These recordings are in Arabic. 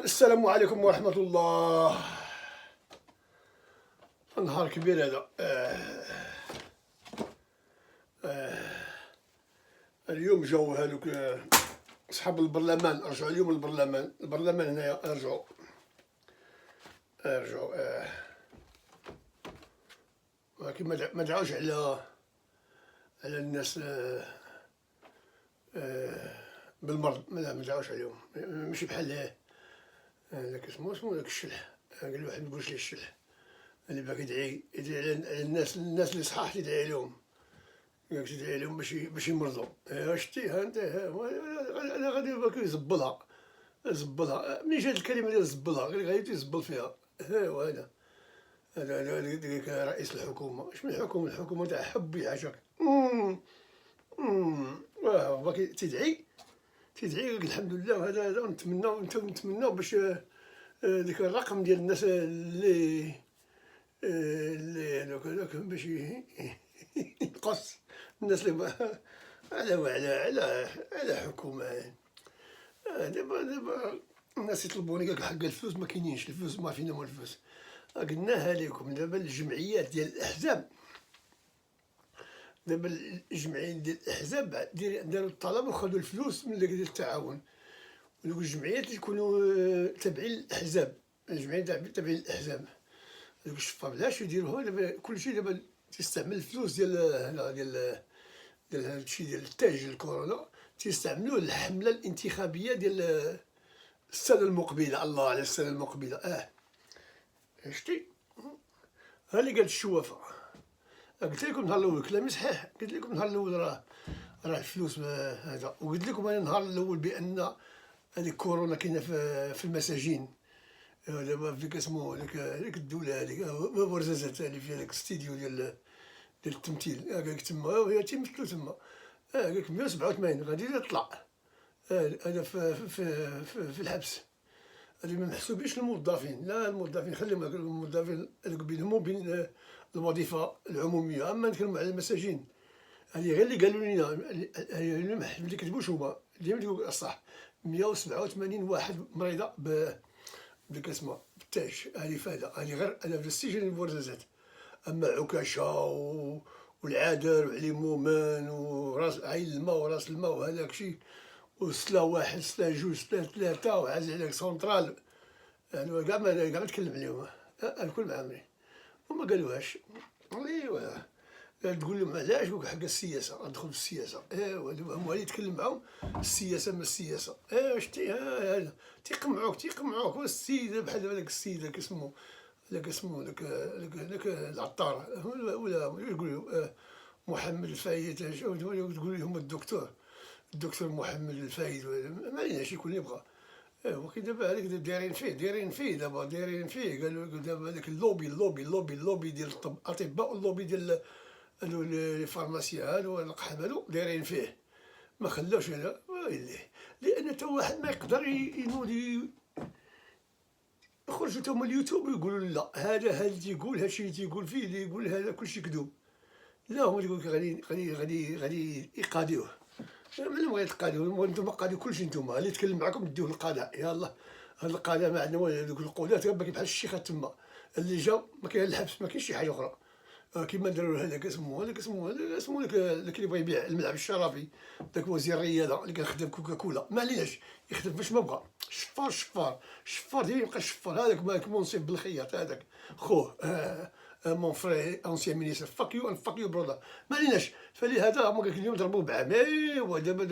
السلام عليكم ورحمة الله. نهار كبير هذا. اليوم جاو هذوك أصحاب البرلمان، رجعوا اليوم البرلمان هنايا رجعوا ولكن ما دعوش على الناس بالمرض، ما دعوش عليهم، ماشي بحال هذاك اسمه داك الشلح. قال واحد ما يقولش ليه الشلح، اللي باغي يدعي على الناس اللي صحاح يدعي عليهم، ياك تدعي عليهم باش يمرضوا. شتي ها انت، انا غادي باك يزبلها منين جات الكلمه ديال زبلها؟ قال غادي يزبل فيها. ايوا هذا ديك رئيس الحكومه. اش من الحكومه تاع حب يعشق. باقي تدعي لك الحمد لله. وهذا نتمناو باش ديك الرقم ديال الناس اللي هذوك باش ينقص الناس اللي على حكومه. دابا الناس يطلبوني قالك حق الفلوس، ما كاينينش الفلوس، ما فينا الفلوس. قلناها لكم دابا الجمعيات ديال الاحزاب، داروا الطلب وخذوا الفلوس من داك ديال التعاون. ودوك الجمعيات يكونوا تابعين للاحزاب، الجمعيات تابعين للاحزاب. دوك الشفار بلاش يديروها. دابا كلشي دابا تيستعمل الفلوس ديال هادشي ديال التاج الكورونا، تيستعملوه للحمله الانتخابيه ديال السنه المقبله. الله على السنه المقبله. شتي ها اللي قالت الشوافه. قلت لكم نهار الاول كلامي صحيح، قلت لكم نهار الاول راه الفلوس هذا. وقلت لكم انا نهار الاول بان هذيك كورونا كاينه في المساجين. دابا فيك اسمو هذيك الدوله هذيك ورزازات اللي فيها داك الاستديو ديال التمثيل. قالك تما وهي تيمثلوا تما. قالك 187 غادي يطلع هذا في الحبس. هذه ما محسوبينش الموظفين، لا الموظفين خليهم الموظفين هذوك بينهم وبين الوظيفه العموميه. اما نتكلموا على المساجين، هذه غير اللي قالوا لنا، اللي كتبوش هما ديما تقول الصح. 187 واحد مريضه بديك اسمها بالتاج. هذه فايده، هذه غير هذا في السجن البرزازات. اما عكاشه والعادر وعلي مومان وراس عين الماء وراس الماء وهذاك شي، وسلا واحد سلا جوج سلا ثلاثه وعازل عليك سونترال، يعني كاع ما نتكلم عليهم. الكل معامرين وما قالوهاش. ايوا تقول لهم علاش؟ يقولك حق السياسه، غندخل في السياسه. ايوا دابا هو اللي يتكلم معاهم السياسه ما السياسه. شتي هذا تيقمعوك. والسيد بحال هذاك السيد داك اسمه داك العطار ولا يقولوا محمد الفايد. تقول لهم الدكتور محمد الفايد، ما عليناش يكون يبغى. ولكن دابا هذيك دايرين فيه دابا قالوا دابا هذاك اللوبي ديال الاطباء واللوبي ديال هادو الفارماسيا هادو القحم هادو دايرين فيه. ما خلاوش هذا لان حتى واحد ما يقدر ينوض يخرجوا تما اليوتيوب ويقولوا لا هذا اللي تيقول، هادشي اللي تيقول فيه، اللي يقول هذا كلشي كذوب. لا هما تيقول لك غادي يقاضيوه. ملي بغا يتقاضيو نتوما قاضيو كلشي نتوما، اللي يتكلم معاكم ديوه للقضاء. يلاه هاد القضاء ما عندنا والو، دوك القضاة باقي بحال الشيخات تما، اللي جا ما كاين الحبس، ما كاينش شي حاجه اخرى. كيما داروا هذاك اسمو داك اللي بغا يبيع الملعب الشرفي، داك وزير الرياضه اللي كان خدام كوكاكولا، ما عليناش يخدم فاش ما بغا. شفار ديما يبقى شفار. هذاك مالك منصف بالخياط هذاك خوه مون فري انسيان مينيستر، فاك يو ان فاك يو برودر، ما عليناش. فلهذا هما قالك اليوم ضربوه بعام. ايوا دابا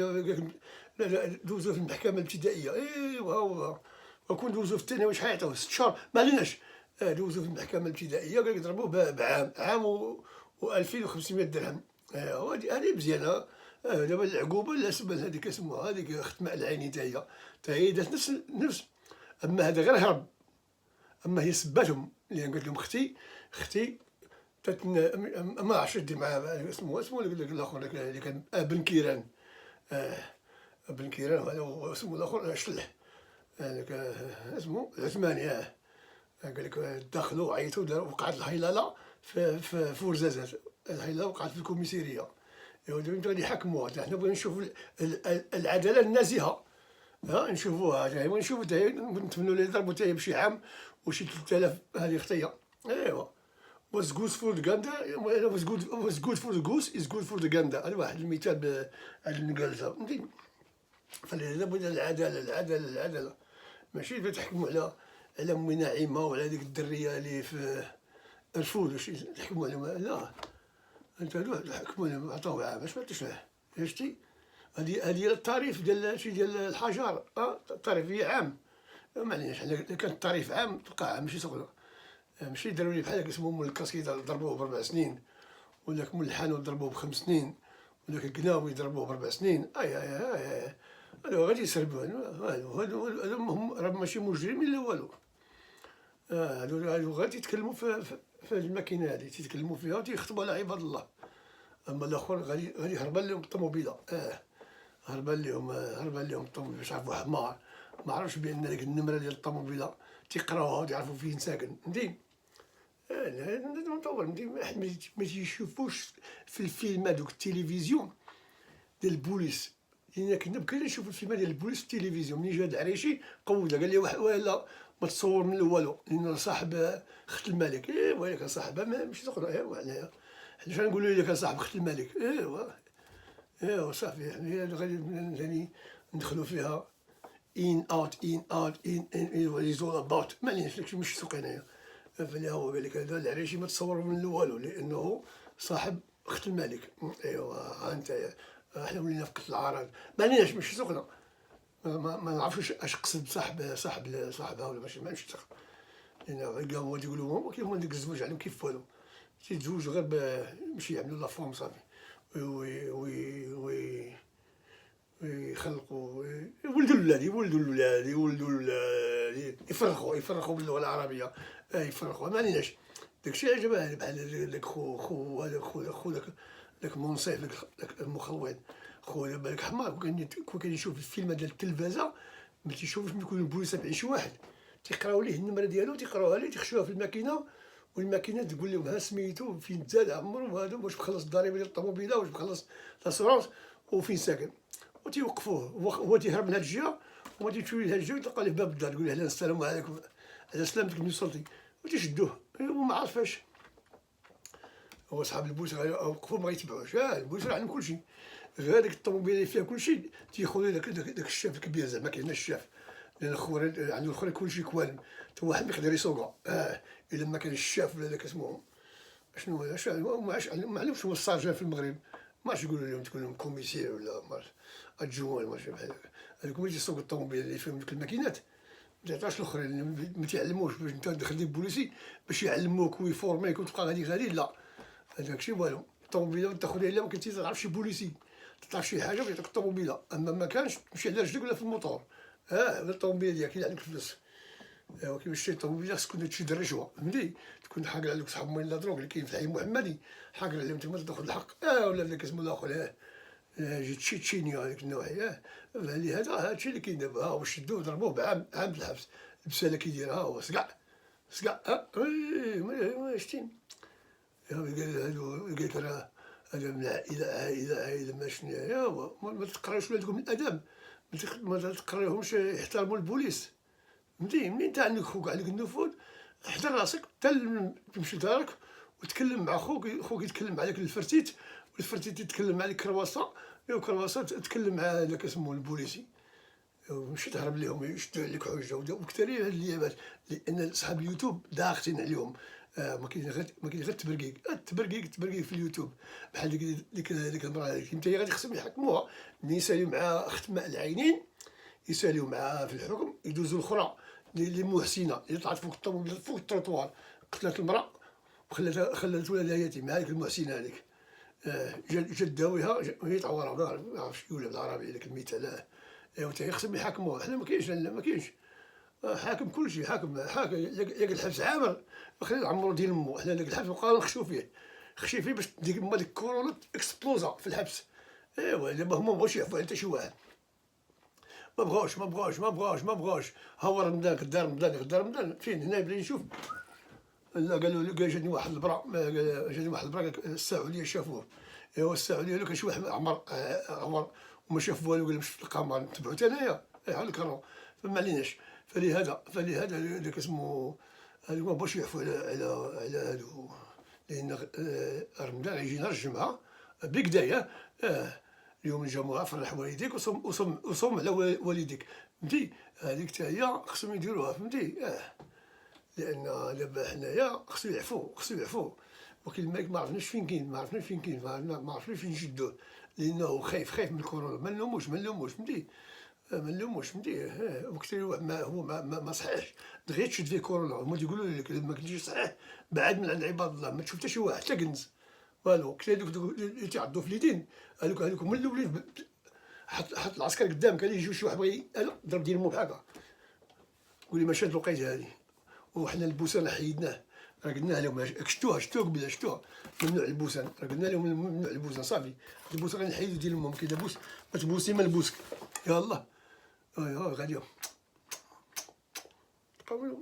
دوزوه في المحكمه الابتدائيه. ايوا هو وكون دوزوه في الثانويه واش حيعطيوه 6 شهور، ما عليناش. دوزو في المحكمة الابتدائية قال لك ضربوه بعام، عام و 2500 درهم. هذه مزيانة. دابا العقوبة لا سبب هذيك اسمها هذيك ختمة العيني تا هي دات نفس. أما هذا غير هرب، أما هي سباتهم لأن قالت لهم اختي ما عرفتش دير معاه اسمه الآخر اللي كان بن كيران. بن كيران هذا اسمه الآخر شلح هذاك اسمه عثماني. قال لك دخلوا عيطوا وقعت الهيلاله في ورزازات. الهيلاله وقعت في الكوميسيريه. ايوا دابا غادي يحكموها. حنا بغينا نشوفوا العداله النازهه. نشوفوها ونشوفوا نتمنوا لها يضربوا حتى هي بشي عام وشي 3000 هذه اختيا. ايوا what's good for the gander what's good for the goose is good for the gander. هذا واحد المثال بهذه النقالته فهمتي. فلهذا بغينا العداله ماشي تحكموا على أمي نعيمة وعلى هذيك الدرية اللي في الفول واش تحكموا عليهم. لا انت تحكموا عليهم عطاوه عام باش ما تشرح. شتي هذه التعريف ديال الحجر. التعريف هي عام. ما عليناش حنا كان التعريف عام تلقاه عام ماشي صغير. ماشي داروا لي بحال هكا اسمه مول الكاسكيده ضربوه ب4 سنين، ولاك مول الحانوت ضربوه ب5 سنين، ولاك القناوي ضربوه ب4 سنين. هادو غادي يسربوا. هادو هم راه ماشي مجرمين لا والو. هادو غادي يتكلموا في الماكينه هادي تيتكلموا فيها وتيخطبوا على عباد الله. اما الاخر غادي هربان لهم الطوموبيله. هربان لهم الطوموبيله باش عرفوا حمار ما عرفش بان ديك النمره ديال الطوموبيله تيقراوها وتيعرفوا فين ساكن. فهمتي. هذا مطور. فهمتي ما تيشوفوش في الفيلم هذوك التلفزيون ديال البوليس. لان كنا بكري نشوفو الفيلم ديال البوليس في التلفزيون. ملي جا العريشي قودها قال لي ولا ما تصور من والو لان صاحب اخت الملك. ايوا كان صاحبها ماشي تقرا. ايوا حنا شنو نقولوا الا كان صاحب اخت الملك. ايوا صافي يعني غادي ندخلوا فيها in is all about. معليش داكشي ماشي سوق هنايا. فلا هو قال لك هذا العريشي ما تصور من والو لانه صاحب اخت الملك. ايوا انت احنا ولينا في قتل العراض. معليش ماشي سوقنا. ما نعرفوش اش قصد صاحبها ولا ماشي. ما نمشي تاخ لان كاع هما تيقولوا هما ديك الزواج عليهم كيف والو. تيتزوجوا غير باش يعملوا لا فورم صافي ويخلقوا يولدوا الولاد يفرخوا باللغه العربيه. يفرخوا ما عليناش. داكشي عجبها بحال داك خو داك منصف داك المخول خويا بالك حمار. كون كان يشوف الفيلم ديال التلفازه ما تيشوفش ملي يكون البوليس بايع شي واحد تيقراو ليه النمره ديالو تيقراوها ليه تيخشوها في الماكينه والماكينه تقول لهم ها سميتو فين تزاد عمرو وهذا واش مخلص الضريبه ديال الطوموبيله واش مخلص لاسورونس وفين ساكن وتيوقفوه. هو تيهرب من هاد الجهه وما تيمشيو لهاد الجهه تلقى ليه باب الدار تقول له اهلا السلام عليكم على سلامتك من سلطي وتيشدوه. وما عارفاش هو صحاب البوليس وقفوا ما يتبعوش. البوليس راه عندهم كلشي. غير هذيك الطوموبيله اللي فيها كلشي تياخذوا داك الشاف الكبير زعما كاين الشاف لان خويا عنده الاخرين كلشي كوالم حتى واحد ما يقدر يسوقها. الا ما كان الشاف ولا داك اسمه شنو هذا ما علمش هو السارجان في المغرب ما عرفتش يقولوا لهم تقول لهم كوميسير ولا ما عرفتش ادجوان ما بحال هكا. هذوك اللي تيسوقوا الطوموبيل اللي فيهم ديك الماكينات ما تعطاش الاخرين ما تيعلموش باش انت دخل ديك البوليسي باش يعلموك ويفورميك وتبقى غادي لا هذاك الشيء والو. الطوموبيله تاخذها الا ما كنتي تعرف شي بوليسي تعرف شي حاجه ويعطيك الطوموبيله. اما ما كانش تمشي على رجلك ولا في الموطور. الطوموبيله ديالك الا عندك فلوس. كيفاش تشري طوموبيله خصك تكون تشد الرشوه. فهمتي تكون حاقر عليك صحاب موين لا دروك اللي كاين في الحي المحمدي حاقر عليهم تما تاخذ الحق. ولا داك اسمه الاخر جيت تشيني هذيك النوعيه. لهذا هادشي اللي كاين دابا. هو شدوه ضربوه بعام الحبس. البساله كيدير هو سقع شتي. قال لك راه هذا من عائلة عائلة ما شناهي، ما تقرايوش ولادكم الأدب، ما تقرايوهمش يحترموا البوليس، فهمتي. منين انت عندك خوك عندك النفوذ، احضر راسك تمشي لدارك وتكلم مع خوك يتكلم عليك الفرتيت، والفرتيت يتكلم عليك كرواسة، وكرواسة تتكلم مع هذاك اسمه البوليسي، ماشي تهرب ليهم يشدوا عليك حجة. وكثرين هاد الايامات، لأن صحاب اليوتيوب ضاغطين عليهم. ما كاين غير التبرقيق في اليوتيوب، بحال ديك المراه هذيك، انت غادي خصهم يحكموها، ملي يساليو مع اخت ماء العينين، يساليو معاها في الحكم، يدوزو الاخرى اللي محسنه اللي طلعت فوق التروطوار، قتلت المراه خلات ولادها يتيم، هذيك المحسنه هذيك، جات داويها وهي تعورها، ما عرفتش يقولها بالعربي هذاك المثال. ايوا حتى هي خصهم يحاكموها. حنا ما كاينش، لا ما كاينش، حاكم كلشي، حاكم ياك الحبس عامر، خلي العمرو ديال مو. حنا داك الحبس بقاو نخشيو فيه باش ديك الكورونا اكسبلوزا في الحبس. ايوا دابا هما مبغاوش يعفو على حتى شي واحد، ما بغاوش. ها هو رمضان غدا رمضان فين هنا بغيت نشوف. لا قال جاني واحد البرا، السعوديه شافوه. ايوا السعوديه لو كان شي واحد عمر وما شاف والو، قال مشيت في القمر نتبعو حتى انايا، هاك كانوا، فما عليناش. فلهذا داك اسمه هادو ما بغاوش يعفو على هادو، لان رمضان يجينا الجمعه بكدايه. اليوم الجمعه فرح والديك وصوم على والديك، فهمتي. هذيك حتى هي خصهم يديروها، فهمتي. لان دابا حنايا خصو يعفو، وكيل الملك ما عرفناش فين كاين، ما عرفناش فين نشدوه، لانه خايف من الكورونا. ما نلوموش، فهمتي. ما نلوموش، فهمتي. وكثير هو ما صحيحش دغيا تشد فيه كورونا. هما تيقولوا لك ما كنتيش صحيح، بعد من عند عباد الله، ما تشوف حتى شي واحد حتى كنز والو. كاين هذوك اللي تيعضوا في اليدين، هذوك من الاولين، حط العسكر قدام، كان يجيو شي واحد بغى ضرب ديال مو بحال هكا، قولي ما شاد الوقيته هذه. وحنا البوسان حيدناه، راه قلنا لهم شتوها قبيله، ممنوع البوسان، راه قلنا لهم ممنوع البوسان، صافي. البوسان غادي نحيدو ديال امهم، كي تبوس ما تبوسي ما نبوسك، يلاه غادي بقاو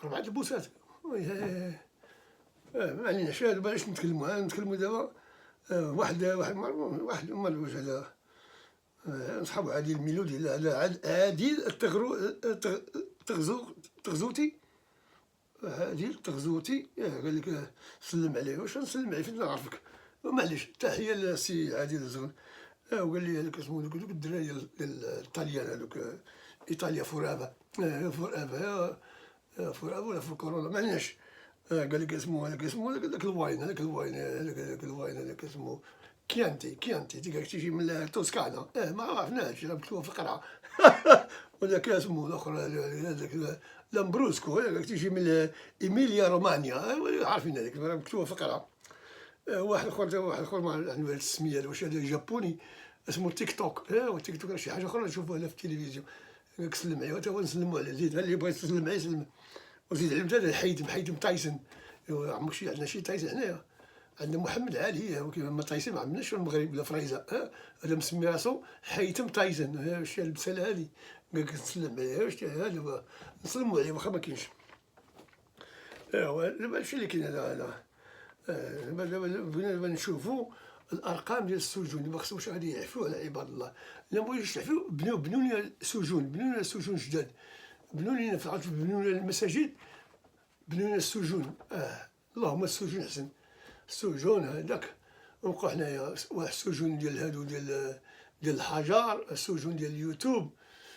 4 البوسات. ما عليناش، بلاش نتكلموا دابا. واحد واش هذا، نصحابو عادل الميلودي، عادل التغزوتي، عادل التغزوتي، قال لك سلم عليه. واش نسلم عليه فين نعرفك، معليش. تحيه للسي عادل الزغل. وقال لي هذاك اسمه دوك الدراري ديال الطاليان، هذوك ايطاليا فورافا ولا في الكورونا، ما عليناش. قال لك اسمه هذاك الواين اسمه كيانتي تيجي من توسكانا، ما عرفناش، مكتوب في القرعه. وذاك اسمه الاخر هذاك لامبروسكو، هذاك تيجي من ايميليا رومانيا، عارفين هذاك مكتوب في القرعه. واحد اخر ما عندنا السميه، واش هذا جابوني اسمه تيك توك. تيك توك راه شي حاجه اخرى نشوفوها هنا في التلفزيون. سلم عليه حتى هو نسلمو عليه، زيد اللي بغى يسلم عليه يسلم. وزيد علم هذا حيتم تايسون. عمرك شي عندنا شي تايسون هنايا؟ عندنا محمد علي، هو كيما تايسون ما عندناش في المغرب ولا فريزه. هذا مسمي راسو حيتم تايسون. واش البساله هذه قال لك نسلم عليه، واش هذا نسلموا عليه واخا ما كاينش. دابا هادشي اللي كاين. هذا دابا نشوفوا الارقام ديال السجون اللي ما خصهمش غادي يعفوا على عباد الله. الا بغيتوش تعفوا بنوا لنا سجون جداد، بنوا لنا المساجد، بنوا لنا السجون. اللهم السجون احسن. السجون هذاك نبقاو حنايا، واحد السجون ديال هادو ديال الحجر، السجون ديال اليوتيوب،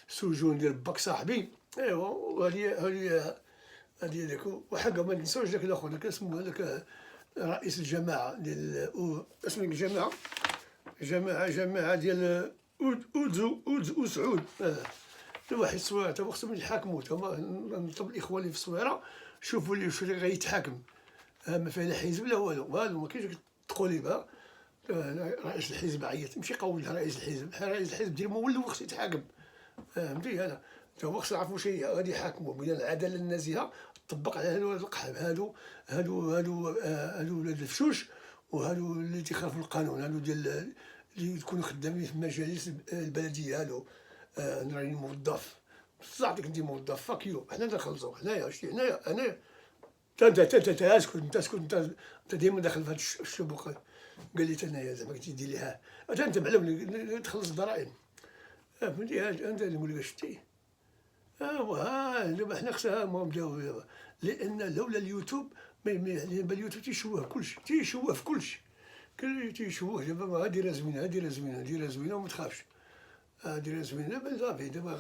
السجون ديال باك صاحبي. ايوا هذه هذيك. وحقا ما ننساوش داك الاخر، داك اسمه هذاك رئيس الجماعه ديال اسمه جماعه ديال أود سعود. واحد الصويره تا خصهم يتحاكموا. تما نطلب الاخوان اللي في الصويره، شوفوا لي واش غيتحاكم. ما فيها لا حزب لا والو، ما كاينش تقوليبه. رئيس الحزب عيط، ماشي قول رئيس الحزب ديال مولو خصو يتحاكم، فهمتي. هذا تا هو خصو يعرفوا شي غادي يحاكموا بين العداله النزيهه تطبق على هادو القحم، هادو ولاد الفشوش، وهادو اللي تيخالفوا القانون، هادو ديال اللي يكونوا خدامين في مجالس البلديه. هادو راني موظف، صح انت موظف، فاك يو. حنا نخلصوا، حنايا انت اسكت، انت ديما داخل في هاد الشبكات. قال لي انايا زعما قلت دير ليها انت معلم تخلص الضرائب. فهمتي انت اللي نقول لك شتي. ها دابا حنا خصنا نبداو دابا، لان لولا اليوتيوب يعني اليوتيوب تيشوه كلشي، تيشوه في كلشي، تيشوه. دابا ديرها زوينه، ديرها زوينه، ديرها زوينه وما تخافش. ديرها زوينه دابا صافي. دابا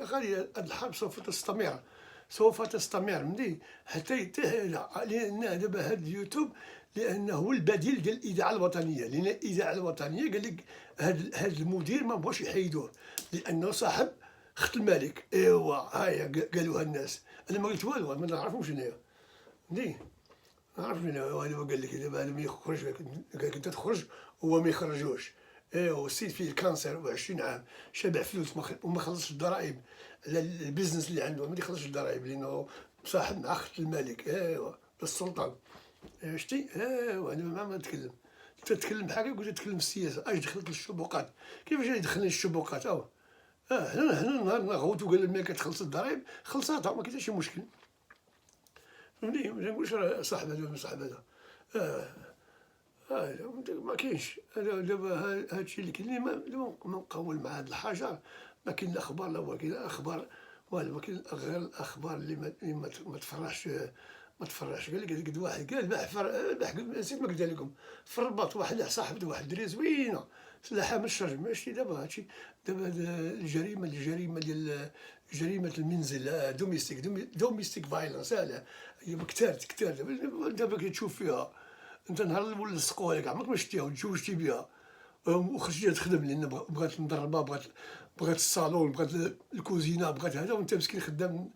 غادي هاد الحرب سوف تستمر، سوف تستمر فهمتي حتى ينتهي. لان دابا هاد اليوتيوب لانه هو البديل ديال الاذاعه الوطنيه، لان الاذاعه الوطنيه قال لك هاد المدير ما بغاوش يحيدوه لانه صاحب خت الملك. ايوا هاهي قالوها الناس، انا ما قلت والو، ما نعرفهمش انايا فهمتي. ما نعرفش انايا. دابا قال لك دابا ما يخرج، قال لك انت تخرج هو ما يخرجوش. ايوا السيد فيه الكانسير و20 عام، شبع فلوس وما خلصش الضرائب على البيزنس اللي عنده، ما يخلصش الضرائب لانه صاحب مع خت الملك. ايوا السلطان. شتي. ايوا انا ما نتكلم. تتكلم بحال كي تتكلم في السياسه. اش دخلت للشبكات؟ كيفاش يدخلني الشبكات؟ حنا نهار نغوتو قال الملك تخلص الضرائب، خلصاتها ما كاين حتى شي مشكل فهمتي. ما نقولش راه صاحب هذا ولا صاحب هذا. ما كاينش. انا دابا هادشي اللي كاين ما نقول مع هاد الحجر. ما كاين لا اخبار لا والو، كاين اخبار والو، ما كاين غير الاخبار اللي ما تفرحش. ما تفرحش. قال لك واحد قال البارح نسيت ما قلت لكم في الرباط، واحد صاحبته واحد الدريه زوينه سلاحها من الشرج. ماشي دابا هادشي دابا الجريمه ديال جريمه المنزل. دوميستيك فايلنس. هي كتار دابا كتشوف فيها. انت نهار الاول لصقوها لك عمرك ما شتيها وتزوجتي بها وخرجتي تخدم لان بغات مدربه، بغات الصالون، بغات الكوزينه، بغات هذا، وانت مسكين خدام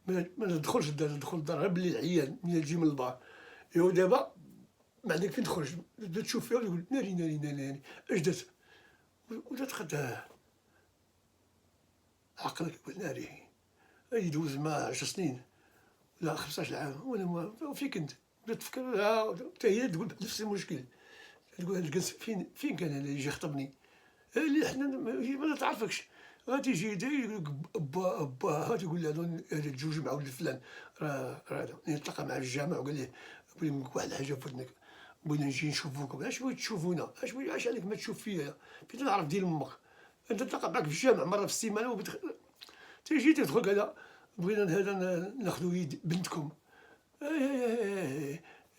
ما تدخلش الدار، تدخل الدار غير بالليل عيان من تجي من البار. ايوا دابا ما عندك فين تخرج، تبدا تشوف فيها وتقول ناري ناري ناري ناري اش درت، ولا تاخد عقلك يقول ناري. يدوز معاه 10 سنين ولا 15 عام وانا فين كنت. تبدا تفكر حتى هي تقول نفس المشكل، تقول هاد الجنس فين كان انا يجي يخطبني. اللي حنا ما تعرفكش. غتيجي يقول لك با تقول له هذا تزوج مع ولد فلان. راه هذا يتلاقى مع الجامع وقال ليه بغيت نقول لك واحد الحاجه في ودنك، بغينا نجي نشوفوكم. اش بغيت تشوفونا؟ اش عليك ما تشوف فيا؟ فين تعرف ديال امك؟ انت تلقى معاك في الجامع مره في السيمانه تيجي تدخل كذا بغينا هذا ناخذ يد بنتكم.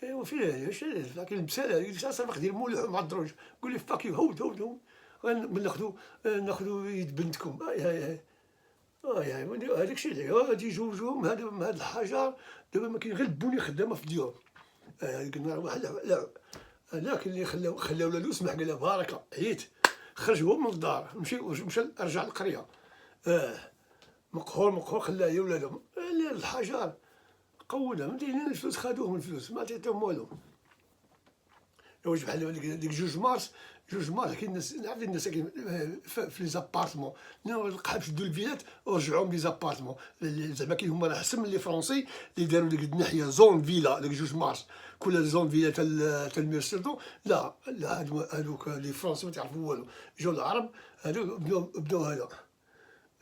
ايوا فين كاين المثال صافي دير مولع مع الدروج قول لي فاك يو هود ناخذ يد بنتكم. هذاك الشيء اللي غادي يجوجوهم هذا من هذا الحجر. دابا ما كاين غير البنيه خدامه في الديور. قلنا واحد لا لكن اللي خلاو له سمح قال له بارك عييت، خرج هو من الدار مشى رجع للقريه. مقهور خلاه هي ولادهم الحجر قودها. فهمتي الفلوس خدوهم، الفلوس ما عطيتهم والو. واش بحال ديك 2 مارس كاين الناس نعرف الناس ساكنين في لي زابارتمون. القحاب شدوا الفيلات ورجعوهم لي زابارتمون. زعما كاين هما احسن من لي فرونسي اللي داروا ديك الناحيه زون فيلا. ديك 2 مارس كل زون فيلا تاع الميرسيدو. لا هادوك لي فرونسي ما تعرفوا والو. جاو العرب هادو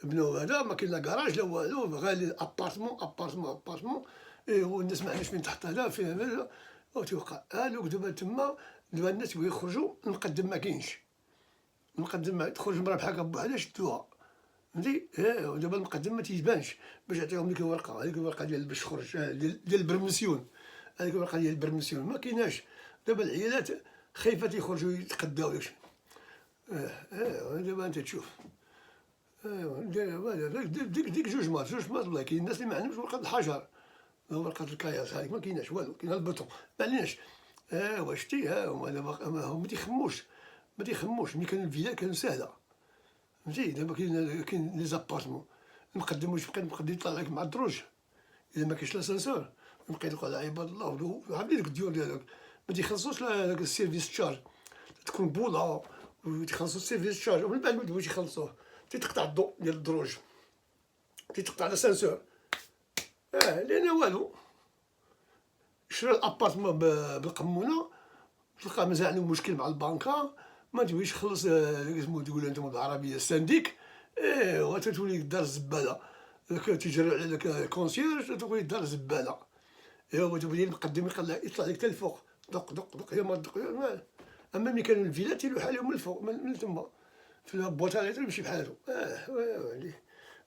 بناو هذا ما كاين لا كراج لا والو، غير ابارتمون. والناس ما عندهاش فين تحط هذا فيه هذا وتوقع. هادوك دابا تما دابا الناس يبغيو يخرجوا، المقدم ما كاينش. المقدم تخرج المراه بحال بوحدها شدوها فهمتي. ودابا المقدم ما تيبانش باش يعطيهم ديك الورقه. هذيك الورقه ديال باش تخرج ديال البرمسيون. هذيك الورقه ديال البرمسيون ما كايناش. دابا العيالات خايفه تيخرجوا يتقداو داكشي. دابا انت تشوف. ديك 2 مارس والله كاين الناس اللي ما عندهمش ورقه الحجر، ورقه الكياس هذيك ما كايناش والو، كاين البطون ما عليناش. شتي هما دابا ما تيخموش. ملي كان الفيلا كانوا ساهله فهمتي. دابا كاين لي زابارتمون. المقدم واش بقى المقدم يطلع لك مع الدروج اذا ما كاينش لاسانسور. يبقى يقول على عباد الله عاملين ديك الديور ديالك ما تيخلصوش داك السيرفيس تشارج. تكون بوله وتيخلصوا السيرفيس تشارج ومن بعد ما يبغيوش يخلصوه تيتقطع الضوء ديال الدروج، تيتقطع لاسانسور. لان والو شرا الابارتمون بالقمونه، تلقى مازال عنده مشكل مع البنكه، ما تبغيش يخلص سمو تقول انتم بالعربيه السانديك. تولي دار الزباله. تيجري على داك الكونسيرج تولي دار الزباله. ايوا تولي المقدم يطلع لك حتى الفوق، دق دق دق، يا ما دق اما ملي كانوا الفيلات يلوح عليهم من الفوق من تما في البوطه يمشي بحالو.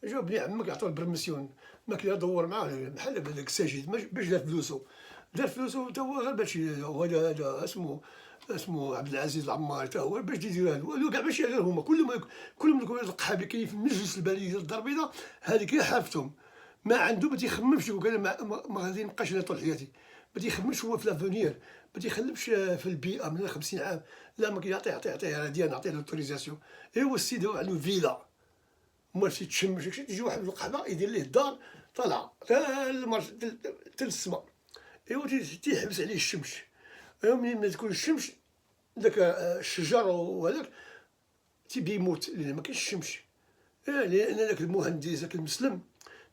جاو بني عمك عطوه البرميسيون، ما كان يدور معاه بحال هذاك الساجد باش دار فلوسو، دار فلوسو تا هو غير باش هذا اسمه عبد العزيز العمار، تا هو باش يدير هادو كاع ماشي غير هما، كلهم دوك القحابي كاين في مجلس البلديه ديال الدار البيضاء، هذيك هي حافتهم. ما عنده ما تيخممش، يقول انا ما غادي نبقاش انا طول حياتي، ما تيخممش هو في لافونير، ما تيخلفش في البيئه من 50 عام، لا ما كيعطي يعطيه ديال نعطيه لوتوريزاسيون. ايوا السيد عنده فيلا ما تيتشمش داكشي، تيجي واحد من القحبه يدير ليه الدار طالعه حتى للسما. ايوا تيحبس عليه الشمس. ايوا منين ما تكون الشمس داك الشجر وهذاك تيبدا يموت لان ما كاينش الشمس. لان داك المهندس داك المسلم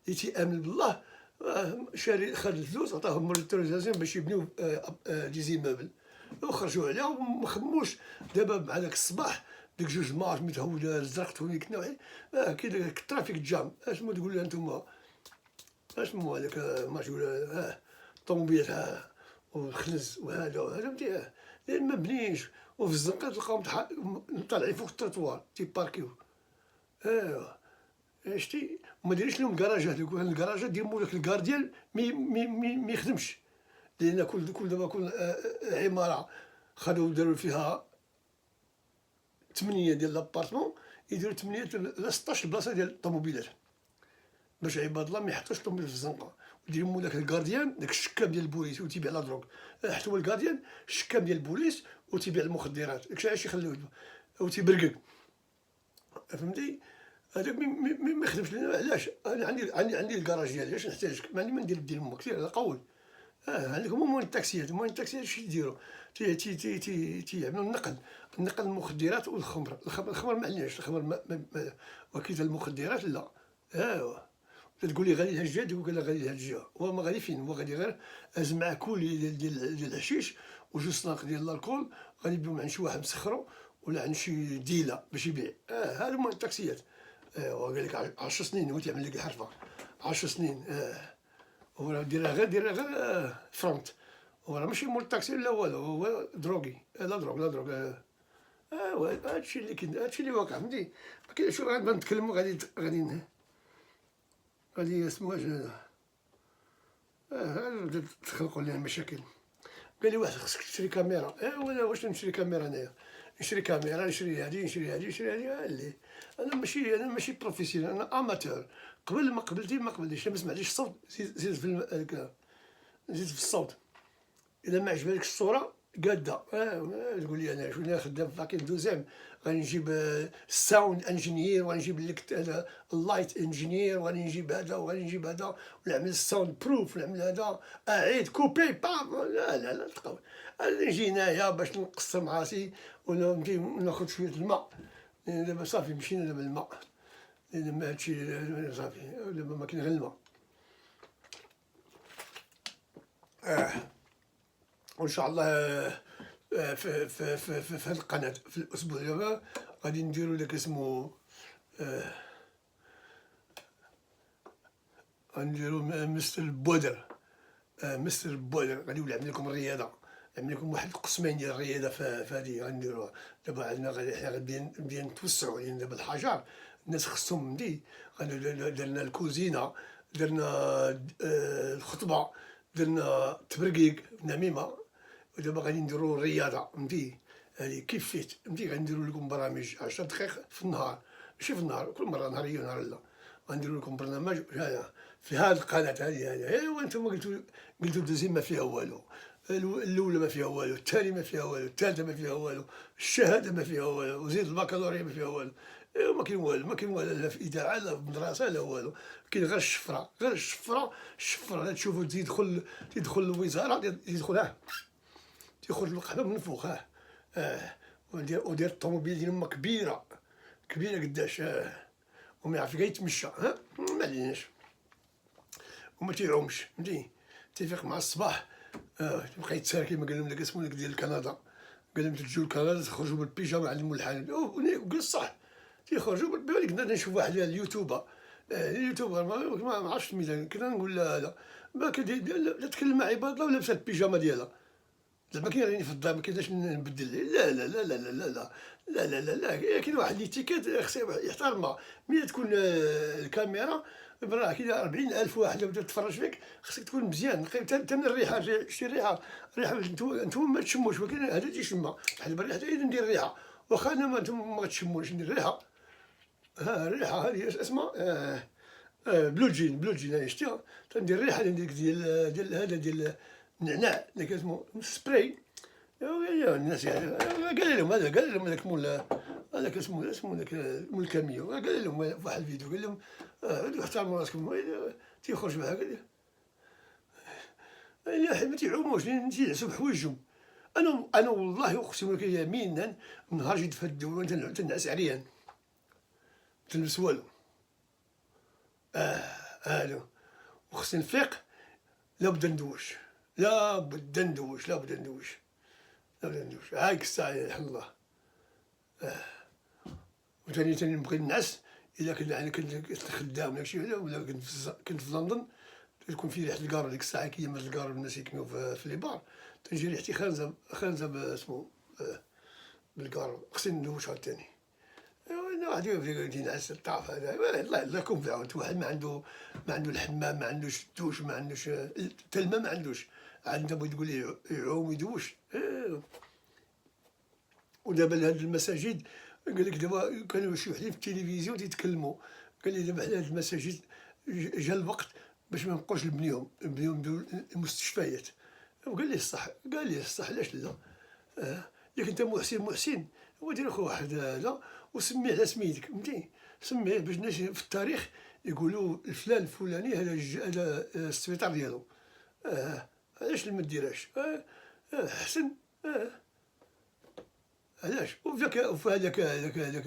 اللي تيامن بالله شاري خد الفلوس عطاهم لوتوريزاسيون باش يبنيو دي زيمابل، وخرجوا عليها وما خموش. دابا مع داك الصباح ديك جوج مارش متهوده الزرق هونيك نوعي كاين داك الترافيك جام، اشنو تقول لها نتوما، اشنو هذاك ما تقول الطوموبيلات والخنز وهذا فهمتي، لان ما بنيش. وفي الزنقه تلقاهم طالعين فوق التروطوار تيباركيو. ايوا شتي وما ديريش لهم كراجات، يقول الكراجات ديال مولاك الكارديان ما يخدمش، لان كل دابا كل عماره خداو داروا فيها 8 ديال لابارتمون، يديروا 8 لا 16 بلاصه ديال الطوموبيلات باش عباد الله ما يحطوش الطوموبيل في الزنقه. وديروا مولاك الكارديان داك الشكام ديال البوليس وتيبيع لا دروك، حتى هو الكارديان الشكام ديال البوليس وتيبيع المخدرات، داكشي علاش يخليوه وتيبرقق، فهمتي. هذاك ما يخدمش لنا. علاش؟ انا عندي الكراج ديالي، علاش نحتاجك؟ ما عندي ما ندير ديال امك كثير هذا قول. عندكم موين التاكسيات، موين التاكسيات اش يديروا؟ تيعملوا النقل المخدرات والخمر. الخمر ما عندناش، الخمر ولكن المخدرات لا. ايوا تقول لي غادي لهاد الجهه، تقول لك غادي لهاد الجهه، هو ما غادي فين، هو غادي غير هاز معاه كولي ديال الحشيش وجوج صناق ديال الكول، غادي يبيعهم عند شي واحد مسخرو ولا عند شي ديله باش يبيع. هادو موين التاكسيات. وقال لك 10 سنين هو تيعمل لك الحرفه، 10 سنين. هو ديرها غير فرونت، هو راه ماشي مول الطاكسي لا والو، هو دروغي، لا دروغ لا دروغ. هادشي اللي كاين، هادشي اللي واقع، فهمتي. ما كاينش غادي نتكلموا غادي اسمو هذا تخلقوا لنا مشاكل. قال لي واحد خصك تشري كاميرا. وانا واش نشري كاميرا انايا؟ نشري كاميرا، نشري هادي نشري هادي نشري هادي. اللي انا ماشي بروفيسيونيل، انا اماتور. قبل ما قبلتي ما قبلتيش، ما سمعتيش الصوت زيد في زيد في الصوت. اذا ما عجبتكش الصوره قاده تقول لي انا شنو خدام في فاكين دوزيام، غادي نجيب الساوند انجينير، وغنجيب لك هذا اللايت انجينير، وغادي نجيب هذا وغادي نجيب هذا، ونعمل الساوند بروف، ونعمل هذا اعيد كوبي بام. لا تقاو. نجي هنايا باش نقسم راسي ونمشي ناخذ شويه الماء، دابا صافي مشينا دابا الماء، لان ما هادشي صافي دابا ما كاين غير الماء. وان شاء الله في هذه القناه في الاسبوع دابا غادي نديرو داك اسمو غنديرو مستر بودر. مستر بودر غادي يولي يعمل لكم الرياضه، يعمل لكم واحد القسمين ديال الرياضه في هذه غنديروها. دابا عندنا غادي نتوسعوا، لان دابا الحجر الناس خصهم درنا الكوزينه، درنا الخطبه، درنا التبرقيق النميمه، ودابا غادي نديرو الرياضه، فهمتي. هادي كيف فيت، فهمتي. غنديرو لكم برامج 10 دقائق في النهار، ماشي في النهار، كل مره نهاريه ونهار لا. غنديرو لكم برنامج في هذه القناه هذه. ايوا انتم قلتوا الدوزيام ما فيها والو، الاولى ما فيها والو، الثانيه ما فيها والو، الثالثه ما فيها والو، الشهاده ما فيها والو، وزيد البكالوريا ما فيها والو. ايوا ما كاين والو، ما كاين والو، لا في اذاعه لا في مدرسه لا والو. كاين غير الشفره، غير الشفره تشوفوا تيدخل الوزاره، تيخرج القحبه من فوق. ودير الطوموبيل ديال ما كبيره قداش، وما يعرف كاع يتمشى. ما عليناش، وما تيعومش، فهمتي. تيفيق مع الصباح تبقى يتسار كيما قال لهم لك اسمو ديال كندا، قال لهم تجيو لكندا تخرجوا بالبيجامه علموا الحال. وقال صح، تيخرجوا بالبيجامه. كنا نشوف واحد اليوتيوبر اليوتيوبر ما عرفتش سميتها، كنا نقول لها لا ما لا تكلم مع عباد الله ولا لابسه البيجامه ديالها، زعما كاين راني في الدار ما كاينش نبدل، لا لا لا لا لا لا لا لا لا لا لا، كاين واحد ليتيكيت خصها يحترمها. ملي تكون الكاميرا راه كاين 40,000 واحد بدا تتفرج فيك، خصك تكون مزيان نقي حتى من الريحه. شتي الريحه نتوما ما تشموش، ولكن هذا تيشمها بحال الريحه حتى إذا ندير الريحه، واخا انا ما غتشمونيش ندير الريحه. الريحه هذه اسمها بلو جين هاهي شتيها، تندير الريحه ديال هذا ديال النعناع اللي كاسمو سبراي. يا الناس يعني قال لهم هذاك مول هذاك اسمه ذاك مول الكاميو، قال لهم في واحد الفيديو قال لهم احترموا راسكم. تيخرج معاه قال لي ما تيعوموش تيلعسوا بحوايجهم. انا والله اقسم لك يمينا نهار جيت في هاد الدوله تنعس عريان تلبس والو. هادو وخصني نفيق، لابد ندوش لابد ندوش هاك الساعة يرحم الله. وثاني نبغي نعس إلا كنت خدام ولا شي حاجة، ولا كنت في لندن تكون في ريحة الكار ديك الساعة كي يمر الكار الناس يكميو في لي بار، تنجي ريحتي خانزة اسمو بالكار، خصني ندوش عاوتاني. واحد ينعس الطاف هذا الله يكون في عون. واحد ما عنده الحمام، ما عندوش الدوش، ما عندوش التلمه، ما عندوش بغيت تقول ليه يعوم يدوش. ودابا هاد المساجد قال لك دابا كانوا شي وحدين في التلفزيون تيتكلموا، قال لي دابا هاد المساجد جا الوقت باش ما نبقاوش نبنيوهم المستشفيات. وقال لي الصح علاش لا. ياك انت محسن ودير اخو واحد هذا وسميه على سميتك، فهمتي، سميه باش الناس في التاريخ يقولوا الفلان الفلاني هذا السبيطار ديالو. علاش ما ديرهاش؟ حسن. علاش؟ وفي هذاك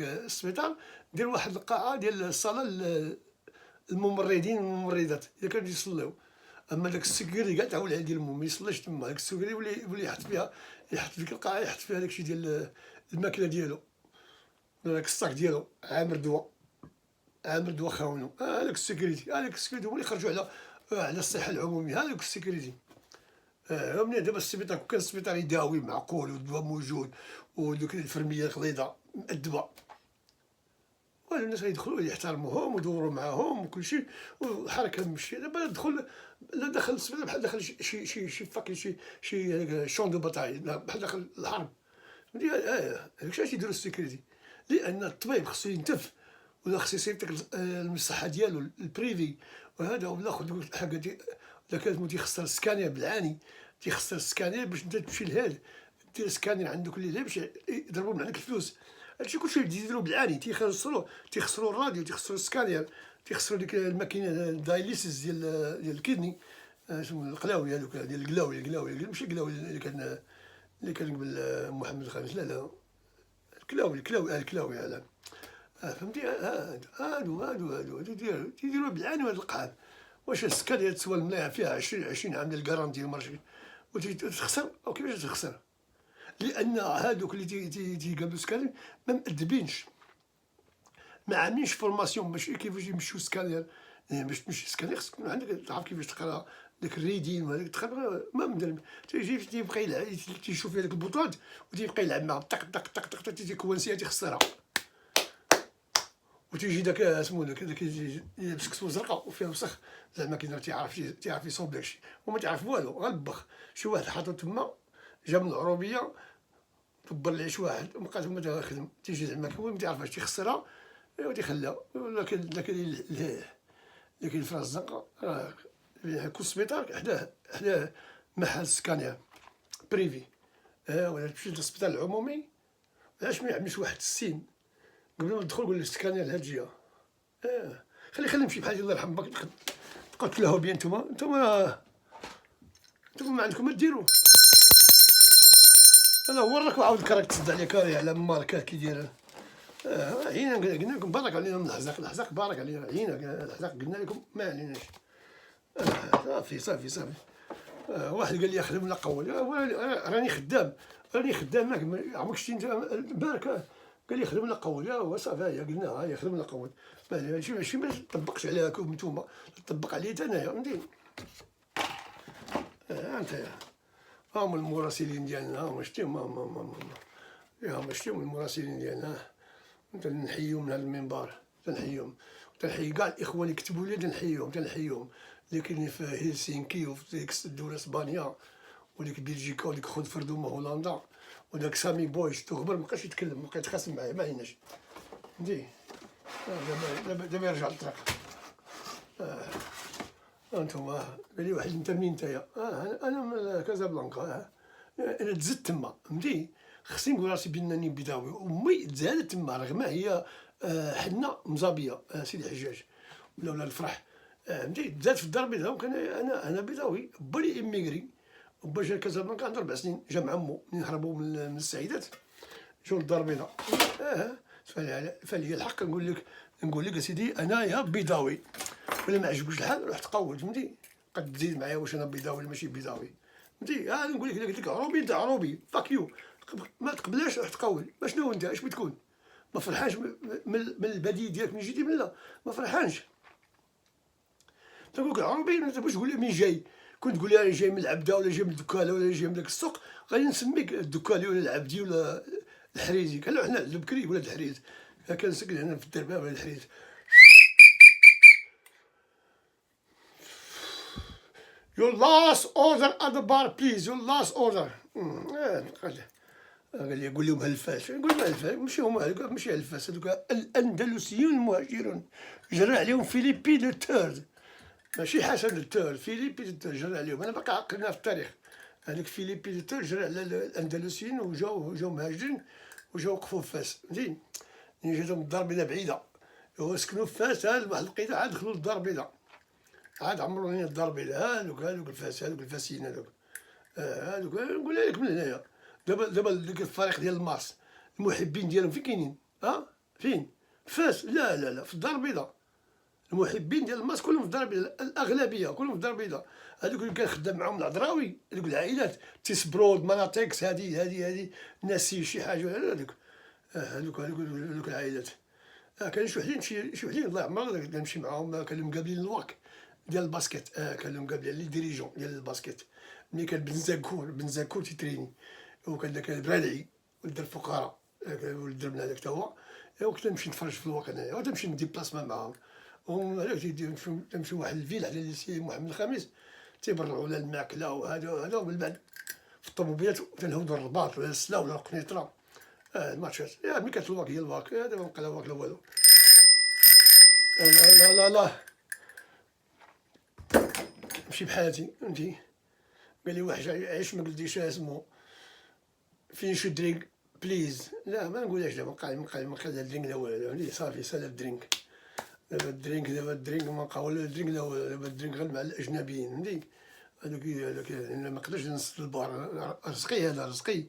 السبيطار دير واحد القاعه ديال الصلاه الممرضين والممرضات اذا كانوا يصليو. اما داك السكري كاع تعول على ديال ما يصليش تما، داك السكري يولي يحط في ديك القاعه، يحط فيها داكشي ديال الماكله ديالو، داك الصاك ديالو عامر دواء خاونو. هذاك السكريتي هو اللي يخرجوا على الصحه العموميه، هذاك السكريتي. ملي دابا السبيطار كان السبيطار يداوي معقول والدواء موجود ودوك الفرميه القضيضه مأدبه، والناس غيدخلوا يحترموهم ويدوروا معاهم وكلشي والحركه مشي. دابا دخل السبيطار بحال دخل شي فاك شي شون دو باتاي، بحال دخل الحرب. هادشي علاش يديروا السيكوريتي، لان الطبيب خصو ينتف ولا خصو يصيفط لك المصحه ديالو البريفي وهذا، ولا خد حاجه اذا كانت تيخسر السكانير بالعاني، تيخسر السكانير باش انت تمشي لهاد دير سكانير عندك اللي باش يضربوا من عندك الفلوس. هادشي كلشي يديروا بالعاني، تيخسروا الراديو، تيخسروا السكانير، تيخسروا ديك الماكينه الدايليسيس ديال الكدني، اسمو القلاوي هذوك ديال القلاوي ماشي القلاوي اللي كان قبل محمد الخامس، لا الكلاوي هذا. فهمتي، هادو تيديروا بالعاني هاد القعاب. واش السكانير تسوى الملايع فيها 20 عام ديال الكارانتي ومارشي وتخسر؟ او كيفاش تخسر؟ لان هادوك اللي تيقابلوا سكانير ما مأدبينش، ما عاملينش فورماسيون باش كيفاش يمشيو سكانير. باش تمشي سكانير خصك تكون عندك تعرف كيفاش تقرا داك الريدين وهذاك تقرا ما مدرب. تيبقى يلعب، تيشوف هذاك البطولات وتيبقى يلعب معاهم طق تيكونسيها تيخسرها. وتيجي داك اسمو داك يلبس كسوه زرقاء وفيها وسخ، زعما كي تيعرف يصوب داكشي وما تعرف والو، غلبخ شي واحد حاطو تما جا من العروبيه دبر ليه شي واحد وبقى تما تخدم، تيجي زعما هو ما تعرفهاش تيخسرها وتيخليها. لكن في راس الزنقه راه كل سبيطار حداه محل سكانير بريفي. ولا تمشي للسبيطار العمومي علاش ما يعملش واحد السين قبل ما تدخل قول له السكانير لهاد الجهه. خلي نمشي بحال الله يرحم باك تبقاو تلهوا بيا. نتوما ما عندكم ما ديروا. انا وراك وعاود راك تصدع لي كاري على ماركات كي دايره. عينا قلنا لكم بارك علينا من الحزاق بارك علينا، عينا الحزاق قلنا لكم ما عليناش. صافي. واحد قال لي خدم لا قول، راني خدام. عمرك شتي انت بارك قال لي خدم لنا قول، هو صافي هي قلناها، هي خدم لنا قول، ماشي ما تطبقش عليكم نتوما، تطبق عليا حتى انايا، فهمتي. انت هاهم المراسلين ديالنا، هاهما شتيهم، هاهما شتيهم المراسلين ديالنا، تنحييهم من هذا المنبر، تنحييهم، تنحيي كاع الاخوان اللي كتبوا لي، تنحييهم اللي كاينين في هلسنكي وفي ديك الدوله اسبانيا وديك بلجيكا وديك خودفردوم هولندا وداك سامي بوي شتو غبر مابقاش يتكلم، مابقى يتخاصم معايا، ما عيناش، فهمتي. دابا يرجع للطريق. انتوما قال لي واحد انت منين نتايا؟ انا من كازابلانكا. انا تزدت تما، فهمتي. خصني نقول راسي بانني بيضاوي، امي تزادت تما رغم هي حنا مزابيه سيدي الحجاج ولا الفرح، فهمتي. تزادت في الدار البيضاء، وكان انا بيضاوي، با لي اميغري، وبا جا لكازابلانكا عنده 4 سنين، جا مع عمو منين هربوا من السعيدات، جاو للدار البيضاء. فلي الحق نقول لك اسيدي انايا بيضاوي، ولا ما عجبوش الحال روح تقود، فهمتي. قد تزيد معايا واش انا بيضاوي ولا ماشي بيضاوي، فهمتي. نقول لك، قلت لك عروبي، انت عروبي، فاك يو، ما تقبلاش روح تقول. شنو انت اش بتكون؟ ما فرحانش من البديل ديالك من جيتي من لا، ما فرحانش. تنقول لك عروبي، انت باش تقول لي منين جاي؟ كنت تقول لي انا جاي من العبده ولا جاي من الدكاله ولا جاي من داك السوق، غادي نسميك الدكالي ولا العبدي ولا الحريزي. كانوا حنا البكري ولا الحريز، كنسكن هنا في الدربه ولا الحريز. Your last order at the bar please, your last order. قال لي قول لهم هلفاس، نقول لهم هلفاس ماشي هما، ماشي هلفاس، هذوك الاندلسيون المهاجرون، جرى عليهم فيليبي دو تورد، ماشي حسن دو تورد، فيليبي دو تورد جرى عليهم. انا باقي عقلنا في التاريخ، هذاك فيليبي دو تورد جرى على الاندلسيين وجاو مهاجرين وجاو وقفوا في فاس، فهمتي. جاتهم الدار البيضاء بعيده، سكنوا في فاس، واحد الوقيته عاد دخلوا للدار البيضاء، عاد عمرو لنا الدار البيضاء. هذوك الفاسيين هذوك، نقول لك من هنايا. دابا ديك الفريق ديال المارس، المحبين ديالهم فين كاينين؟ فين؟ فاس؟ لا في الدار البيضاء. المحبين ديال المارس كلهم في الدار البيضاء، الاغلبيه كلهم في الدار البيضاء. هذوك اللي كان خدام معاهم العذراوي، هذوك العائلات تيسبرود مناطيكس، هذه ناسي شي حاجه، هذوك العائلات. كاين شي وحدين الله يعمر نمشي معاهم، كانوا مقابلين الواك ديال الباسكيت، كانوا مقابلين لي ديريجون ديال الباسكيت، ملي كان بنزاكور تيتريني، وكان داك البرادعي ولد الفقراء، ولد من هذاك تا هو. وكنت نمشي نتفرج في الواك انايا، وتمشي نديبلاسمون معاهم، وهذاك تمشيو واحد الفيل على ليسي محمد الخامس، تيبرعوا لنا الماكله وهذا ومن بعد في الطوموبيلات تنهودوا الرباط ولا السلا ولا القنيطره. الماتشات ملي كانت الواك هي الواك، دابا مابقى لا واك لا والو. لا نمشي بحالتي، فهمتي. قال لي واحد عيش ما قلتيش اسمو فينيش درينك بليز. لا ما نقولهاش دابا، نبقى الدرينك لا والو، فهمتي. صافي سال الدرينك، دابا الدرينك ما بقى والو الدرينك لا والو، دابا الدرينك غير مع الاجنبيين، فهمتي. هذوك ما نقدرش نص البار، رزقي هذا رزقي،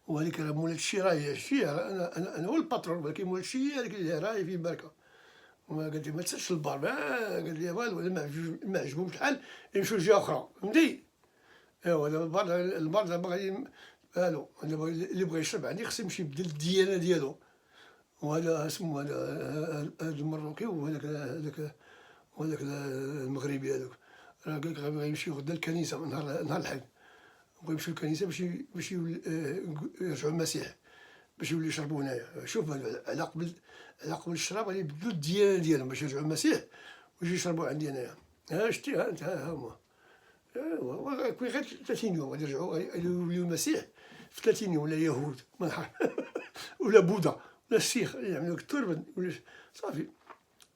وهذيك راه مولات الشي راهي الشي، انا هو الباترون، ولكن مولات الشي هذيك اللي راهي في بركه. وما قالت لي ما تسالش البار، قال لي والو، ما عجبهمش الحال يمشوا لجهه اخرى، فهمتي. ايوا دابا البار دابا غادي والو، دابا اللي بغى يشرب عندي خصو يمشي يبدل الديانه ديالو. وهذا اسمه هذا المروكي وهذاك المغربي هذوك، راه قال لك غيمشيو غدا للكنيسه نهار الحد، وغيمشيو للكنيسه باش يرجعوا المسيح، باش يوليو يشربوا هنايا. شوف على قبل الشراب غادي يبدلوا الديانه ديالهم باش يرجعوا المسيح ويجيو يشربوا عندي هنايا. شتي انت، ها هما. كوي غير 30 يوم غادي يرجعوا يوليو المسيح في 30 يوم، ولا يهود ولا بوذا ولا السيخ يعملوا التربن ولا صافي.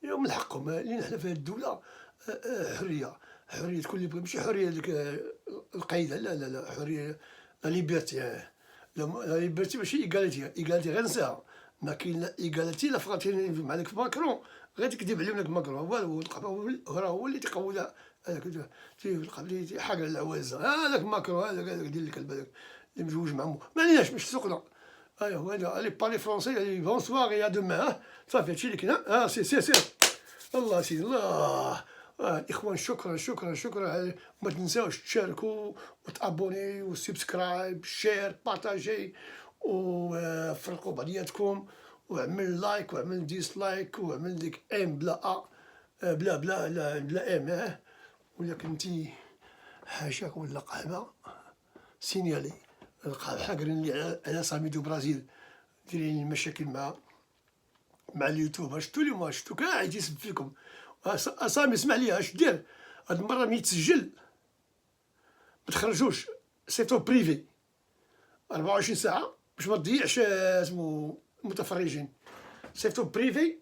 من حقهم، لان حنا في هذه الدوله حريه كل اللي بغى، ماشي حريه ديك القايده، لا حريه لا ليبرتي. لا ليبرتي ماشي ايكاليتي غير نساها، ما كاين لا ايكاليتي لا فراتيني مع داك ماكرون، غير تكذب عليهم داك ماكرون، والو هو اللي تيقولها، هذاك تيلقى حاجه العوازه، هذاك ماكرون، هذاك ديال الكلب هذاك اللي مزوج مع مو، معناش مش سوقنا. ايوا هذا اللي بارلي فرونسي، اللي بونسوار يا دومان، صافي هادشي اللي كاين. سي الله سيدي الله. الاخوان شكرا، ما تنساوش تشاركوا وتابوني وسبسكرايب شير بارطاجي، وفرقوا بعضياتكم، وعمل لايك وعمل ديسلايك وعمل ديك ام بلا بلا بلا بلا ام ولا كنتي حاشاك ولا قحبة سينيالي القحبة حاقرين لي على ساميدو برازيل دايرين المشاكل مع اليوتيوب. شفتو اليوم شفتو كاع يتيسب فيكم. سامي اسمح لي اش دير هاد المرة ملي تسجل متخرجوش سيتو بريفي 24 ساعة باش ما تضيعش اسمو المتفرجين. سيتو بريفي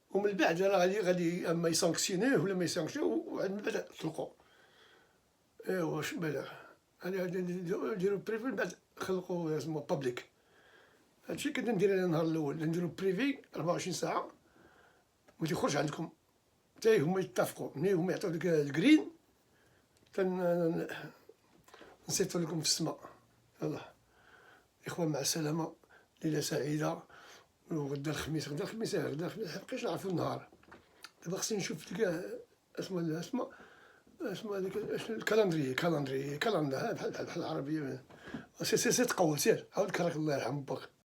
ومن بعد راه غادي اما يسانكسيونيه ولا ما يسانكسيونيه وعاد من بعد طلقو. ايوا واش بالك انا نديرو بريفي من بعد خلقو اسمو بابليك. هادشي كنت ندير انا النهار الاول نديرو بريفي 24 ساعة ما تيخرج عندكم حتى هما يتفقوا ملي هما يعطيو ديك الكرين نصيفطو لكم في السماء. يلاه اخوان مع السلامة، ليلة سعيدة. وغدا الخميس غدا الخميس مبقيتش نعرفو النهار. دابا خصني نشوف ديك اسمها هذيك الكالندري كالندر بحال العربية. سير تقول سير عاود كرهك الله يرحم باك.